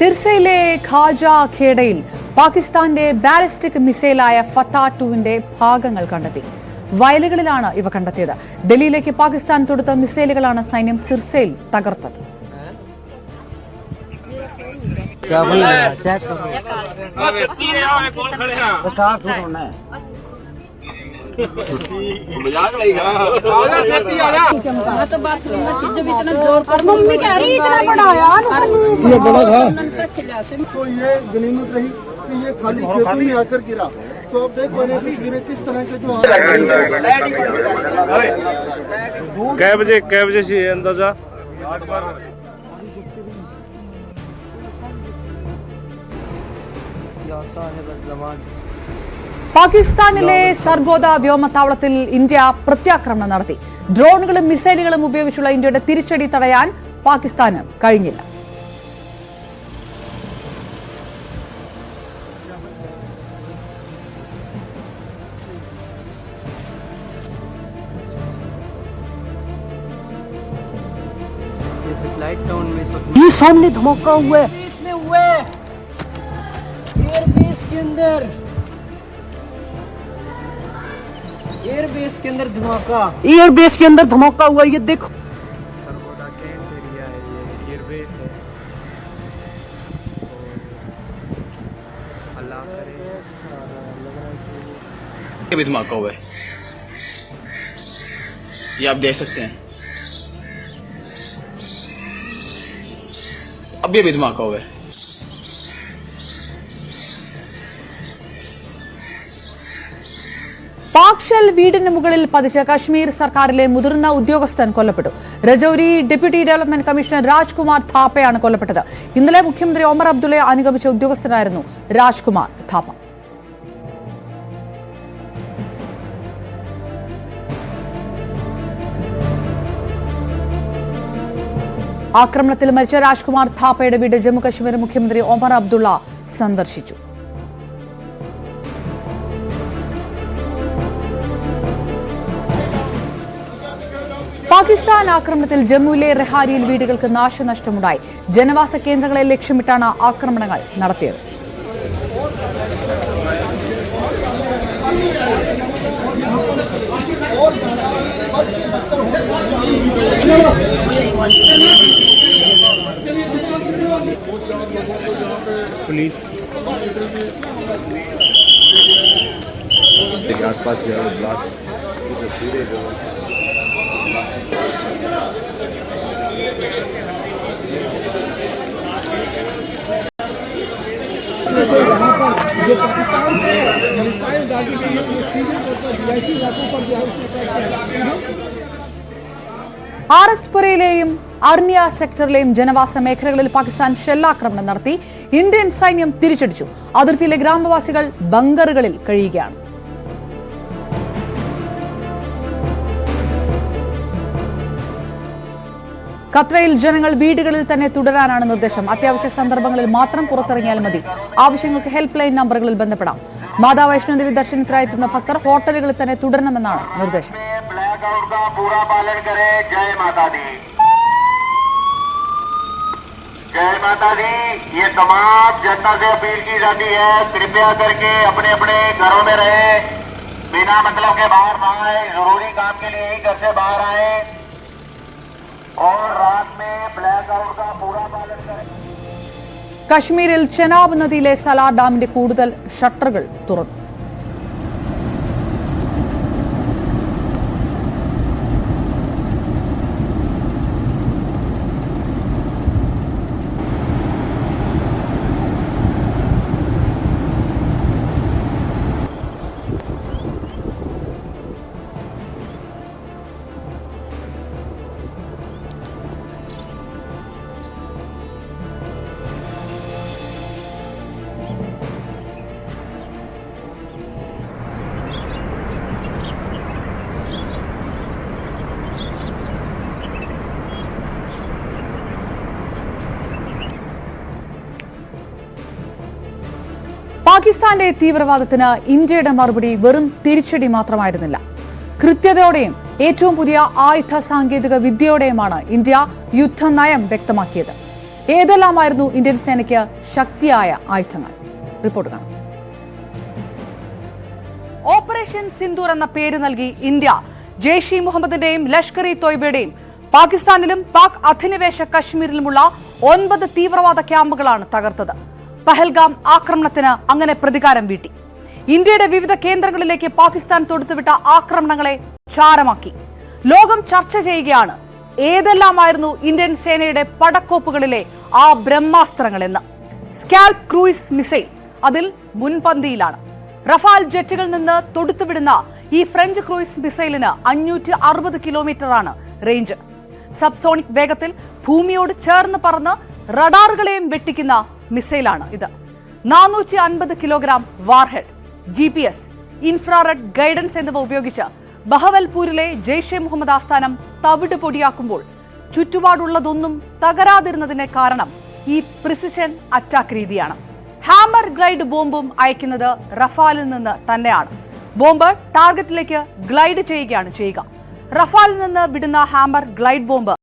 സിർസയിലെ ഖാജ ഖേഡയിൽ പാകിസ്ഥാന്റെ ballistic മിസൈലായ Fatah 2-ന്റെ ഭാഗങ്ങൾ കണ്ടെത്തി. വയലുകളിലാണ് ഇവ കണ്ടെത്തിയത്. ഡൽഹിയിലേക്ക് പാകിസ്ഥാൻ തൊടുത്ത മിസൈലുകളാണ് സൈന്യം സിർസയിൽ തകർത്തത്. मम्मी कह रही इतना बड़ा यार ये बड़ा था तो ये गनीमत रही कि ये खाली खेतों में आकर गिरा। तो अब देख मैंने तस्वीरें किस तरह के जो कै बजे से अंदाजा പാകിസ്ഥാനിലെ സർഗോദ വ്യോമത്താവളത്തിൽ ഇന്ത്യ പ്രത്യാക്രമണം നടത്തി. ഡ്രോണുകളും മിസൈലുകളും ഉപയോഗിച്ചുള്ള ഇന്ത്യയുടെ തിരിച്ചടി തടയാൻ പാകിസ്ഥാന് കഴിഞ്ഞില്ല. ये सामने धमाका हुआ है, इसमें हुआ है एयरबेस के अंदर धमाका हुआ। ये देखो सरगोदा कैंट एरिया है, ये एयरबेस है। अल्लाह करे भी धमाका हुआ है, ये आप देख सकते हैं। अब ये भी धमाका हुआ है। പാക് ഷെൽ വീടിന് മുകളിൽ പതിച്ച കശ്മീർ സർക്കാരിലെ മുതിർന്ന ഉദ്യോഗസ്ഥൻ കൊല്ലപ്പെട്ടു. Rajouri deputy development commissioner Rajkumar ഥാപ്പയാണ് കൊല്ലപ്പെട്ടത്. ഇന്നലെ മുഖ്യമന്ത്രി ഒമർ അബ്ദുള്ളയെ അനുഗമിച്ച ഉദ്യോഗസ്ഥനായിരുന്നു രാജ്കുമാർ ഥാപ്പ. ആക്രമണത്തിൽ മരിച്ച രാജ്കുമാർ ഥാപ്പയുടെ വീട് ജമ്മുകശ്മീർ മുഖ്യമന്ത്രി ഒമർ അബ്ദുള്ള സന്ദർശിച്ചു. പാകിസ്ഥാൻ ആക്രമണത്തിൽ ജമ്മുവിലെ റെഹാരിയിൽ വീടുകൾക്ക് നാശനഷ്ടമുണ്ടായി. ജനവാസ കേന്ദ്രങ്ങളെ ലക്ഷ്യമിട്ടാണ് ആക്രമണങ്ങൾ നടത്തിയത്. पुलिस के आसपास जो है ब्लास्ट यहाँ पर जो पाकिस्तान से मिसाइल दागी गई है वो सीधे तौर पर रिहायशी इलाकों पर जो है ആർഎസ്പുരയിലെയും അർണിയ സെക്ടറിലെയും ജനവാസ മേഖലകളിൽ പാകിസ്ഥാൻ ഷെല്ലാക്രമണം നടത്തി. ഇന്ത്യൻ സൈന്യം തിരിച്ചടിച്ചു. അതിർത്തിയിലെ ഗ്രാമവാസികൾ ബങ്കറുകളിൽ കഴിയുകയാണ്. ഖത്രയിൽ ജനങ്ങൾ വീടുകളിൽ തന്നെ തുടരാനാണ് നിർദ്ദേശം. അത്യാവശ്യ സന്ദർഭങ്ങളിൽ മാത്രം പുറത്തിറങ്ങിയാൽ മതി. ആവശ്യങ്ങൾക്ക് ഹെൽപ്പ് ലൈൻ നമ്പറുകളിൽ ബന്ധപ്പെടാം. മാതാ വൈഷ്ണോദേവി ദർശനത്തിനായി എത്തുന്ന ഭക്തർ ഹോട്ടലുകളിൽ തന്നെ തുടരണമെന്നാണ് നിർദ്ദേശം. जय माता दी। ये तमाम जनता से अपील की जाती है, कृपया करके अपने अपने घरों में रहे, बिना मतलब के बाहर ना आए, जरूरी काम के लिए ही घर से बाहर आए और रात में ब्लैकआउट का पूरा पालन करें. കശ്മീരിൽ ചെനാബ് നദിയിലെ സലാർ ഡാമിന്റെ കൂടുതൽ ഷട്ടറുകൾ തുറന്നു. പാകിസ്ഥാന്റെ തീവ്രവാദത്തിന് ഇന്ത്യയുടെ മറുപടി വെറും തിരിച്ചടി മാത്രമായിരുന്നില്ല. കൃത്യതയോടെയും ഏറ്റവും പുതിയ ആയുധ സാങ്കേതിക വിദ്യയോടെയുമാണ് ഇന്ത്യ യുദ്ധനയം വ്യക്തമാക്കിയത്. ഏതെല്ലാമായിരുന്നു ഇന്ത്യൻ സേനയ്ക്ക് ശക്തിയായ ആയുധങ്ങൾ? റിപ്പോർട്ട് കാണാം. ഓപ്പറേഷൻ സിന്ദൂർ എന്ന പേര് നൽകി ഇന്ത്യ ജെയ്ഷ് ഇ മുഹമ്മദിന്റെയും ലഷ്കർ ഇ തോയ്ബയുടെയും പാകിസ്ഥാനിലും പാക് അധിനിവേശ കശ്മീരിലുമുള്ള 9 തീവ്രവാദ ക്യാമ്പുകളാണ് തകർത്തത്. പഹൽഗാം ആക്രമണത്തിന് അങ്ങനെ പ്രതികാരം വീട്ടി. ഇന്ത്യയുടെ വിവിധ കേന്ദ്രങ്ങളിലേക്ക് പാകിസ്ഥാൻ തൊടുത്തുവിട്ട ആക്രമണങ്ങളെ ചാരമാക്കി. ലോകം ചർച്ച ചെയ്യുകയാണ് ഏതെല്ലാമായിരുന്നു ഇന്ത്യൻ സേനയുടെ പടക്കോപ്പുകളിലെ ആ ബ്രഹ്മാസ്ത്രങ്ങളെന്ന്. സ്കാൽപ് ക്രൂയിസ് മിസൈൽ അതിൽ മുൻപന്തിയിലാണ്. റഫാൽ ജെറ്റുകളിൽ നിന്ന് തൊടുത്തുവിടുന്ന ഈ ഫ്രഞ്ച് ക്രൂയിസ് മിസൈലിന് 560 കിലോമീറ്ററാണ് റേഞ്ച്. സബ്സോണിക് വേഗത്തിൽ ഭൂമിയോട് ചേർന്ന് പറന്ന് റഡാറുകളെയും വെട്ടിക്കുന്ന മിസൈലാണ് ഇത്. 450 kilogram warhead, GPS, infrared guidance എന്നിവ ഉപയോഗിച്ച് ബഹവൽപൂരിലെ ജെയ്ഷെ മുഹമ്മദ് ആസ്ഥാനം തവിട് പൊടിയാക്കുമ്പോൾ ചുറ്റുപാടുള്ളതൊന്നും തകരാതിരുന്നതിന് കാരണം ഈ പ്രിസിഷൻ അറ്റാക്ക് രീതിയാണ്. ഹാമർ ഗ്ലൈഡ് ബോംബും അയക്കുന്നത് റഫാലിൽ നിന്ന് തന്നെയാണ്. ബോംബ് ടാർഗറ്റിലേക്ക് ഗ്ലൈഡ് ചെയ്യുകയാണ് ചെയ്യുക. റഫാലിൽ നിന്ന് വിടുന്ന ഹാമർ ഗ്ലൈഡ് ബോംബ്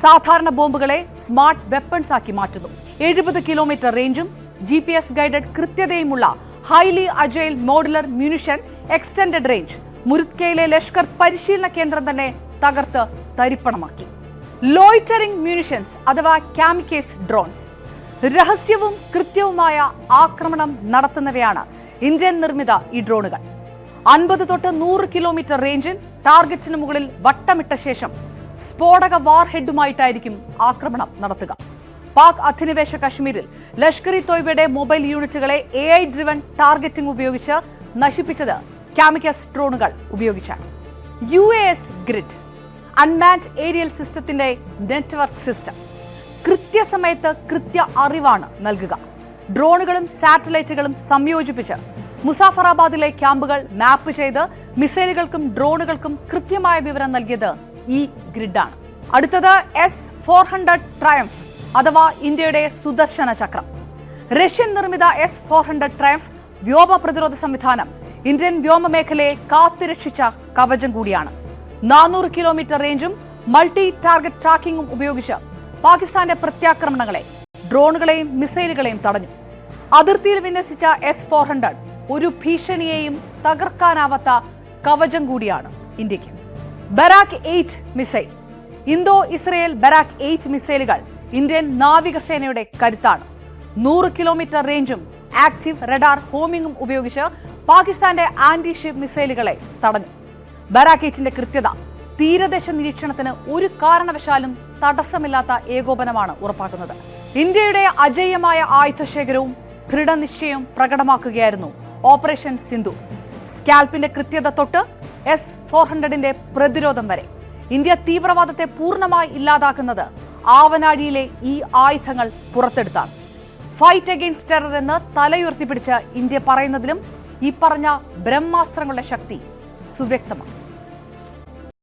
സാധാരണ ബോംബുകളെ സ്മാർട്ട് വെപ്പൺസ് ആക്കി മാറ്റുന്നു. 70 കിലോമീറ്റർ റേഞ്ചും GPS ഗൈഡഡ് കൃത്യതയുമുള്ള highly agile modular munition extended range മുരുത്കയിലെ ലഷ്കർ പരിശീലന കേന്ദ്രം തന്നെ തകർത്ത് തരിപ്പണമാക്കി. ലോയിറ്ററിംഗ് മ്യൂണിഷൻസ് അഥവാ കാമിക്കേസ് ഡ്രോൺസ്, രഹസ്യവും കൃത്യവുമായ ആക്രമണം നടത്തുന്നവയാണ് ഇന്ത്യൻ നിർമ്മിത ഈ ഡ്രോണുകൾ. 50 തൊട്ട് 100 കിലോമീറ്റർ റേഞ്ചിൽ ടാർഗറ്റിന് മുകളിൽ വട്ടമിട്ട ശേഷം സ്ഫോടക വാർഹെഡുമായിട്ടായിരിക്കും ആക്രമണം നടത്തുക. പാക് അധിനിവേശ കശ്മീരിൽ ലഷ്കർ ഇ തോയ്ബയുടെ മൊബൈൽ യൂണിറ്റുകളെ AI ഡ്രിവൺ ടാർഗറ്റിംഗ് ഉപയോഗിച്ച് നശിപ്പിച്ചത് കാമിക്കസ് ഡ്രോണുകൾ ഉപയോഗിച്ചാണ്. UAS ഗ്രിഡ്, അൺമാൻഡ് ഏരിയൽ സിസ്റ്റത്തിന്റെ നെറ്റ്വർക്ക് സിസ്റ്റം, കൃത്യസമയത്ത് കൃത്യ അറിവാണ് നൽകുക. ഡ്രോണുകളും സാറ്റലൈറ്റുകളും സംയോജിപ്പിച്ച് മുസാഫറാബാദിലെ ക്യാമ്പുകൾ മാപ്പ് ചെയ്ത് മിസൈലുകൾക്കും ഡ്രോണുകൾക്കും കൃത്യമായ വിവരം നൽകിയത് ഈ ഗ്രിഡാണ്. അടുത്തത് S-400 ട്രയംഫ് അഥവാ ഇന്ത്യയുടെ സുദർശന ചക്രം. റഷ്യൻ നിർമ്മിത S-400 ട്രയംഫ് വ്യോമ പ്രതിരോധ സംവിധാനം ഇന്ത്യൻ വ്യോമമേഖലയെ കാത്തുരക്ഷിച്ച കവചം കൂടിയാണ്. 400 കിലോമീറ്റർ റേഞ്ചും മൾട്ടി ടാർഗറ്റ് ട്രാക്കിംഗും ഉപയോഗിച്ച് പാകിസ്ഥാന്റെ പ്രത്യാക്രമണങ്ങളെ, ഡ്രോണുകളെയും മിസൈലുകളെയും തടഞ്ഞു. അതിർത്തിയിൽ വിന്യസിച്ച S-400 ഒരു ഭീഷണിയെയും തകർക്കാനാവാത്ത കവചം കൂടിയാണ് ഇന്ത്യക്ക്. Barak 8 missile, Indo Israel Barak 8 മിസൈലുകൾ ഇന്ത്യൻ നാവികസേനയുടെ കരുത്താണ്. 100 കിലോമീറ്റർ റേഞ്ചും ആക്റ്റീവ് റഡാർ ഹോമിംഗും ഉപയോഗിച്ച് പാകിസ്ഥാന്റെ ആന്റി ഷിപ്പ് മിസൈലുകളെ തടഞ്ഞു. ബരാക് 8ന്റെ കൃത്യത തീരദേശ നിരീക്ഷണത്തിന് ഒരു കാരണവശാലും തടസ്സമില്ലാത്ത ഏകോപനമാണ് ഉറപ്പാക്കുന്നത്. ഇന്ത്യയുടെ അജയ്യമായ ആയുധശേഖരവും ദൃഢനിശ്ചയവും പ്രകടമാക്കുകയായിരുന്നു ഓപ്പറേഷൻ സിന്ധു. സ്കാൽപിന്റെ കൃത്യത തൊട്ട് S-400ന്റെ പ്രതിരോധം വരെ ഇന്ത്യ തീവ്രവാദത്തെ പൂർണ്ണമായി ഇല്ലാതാക്കുന്നത് ആവനാഴിയിലെ ഈ ആയുധങ്ങൾ പുറത്തെടുത്താണ്. ഫൈറ്റ് അഗെയിൻസ്റ്റ് ടെറർ എന്ന് തലയുയർത്തിപ്പിടിച്ച് ഇന്ത്യ പറയുന്നതിലും ഈ പറഞ്ഞ ബ്രഹ്മാസ്ത്രങ്ങളുടെ ശക്തി സുവ്യക്തമാണ്.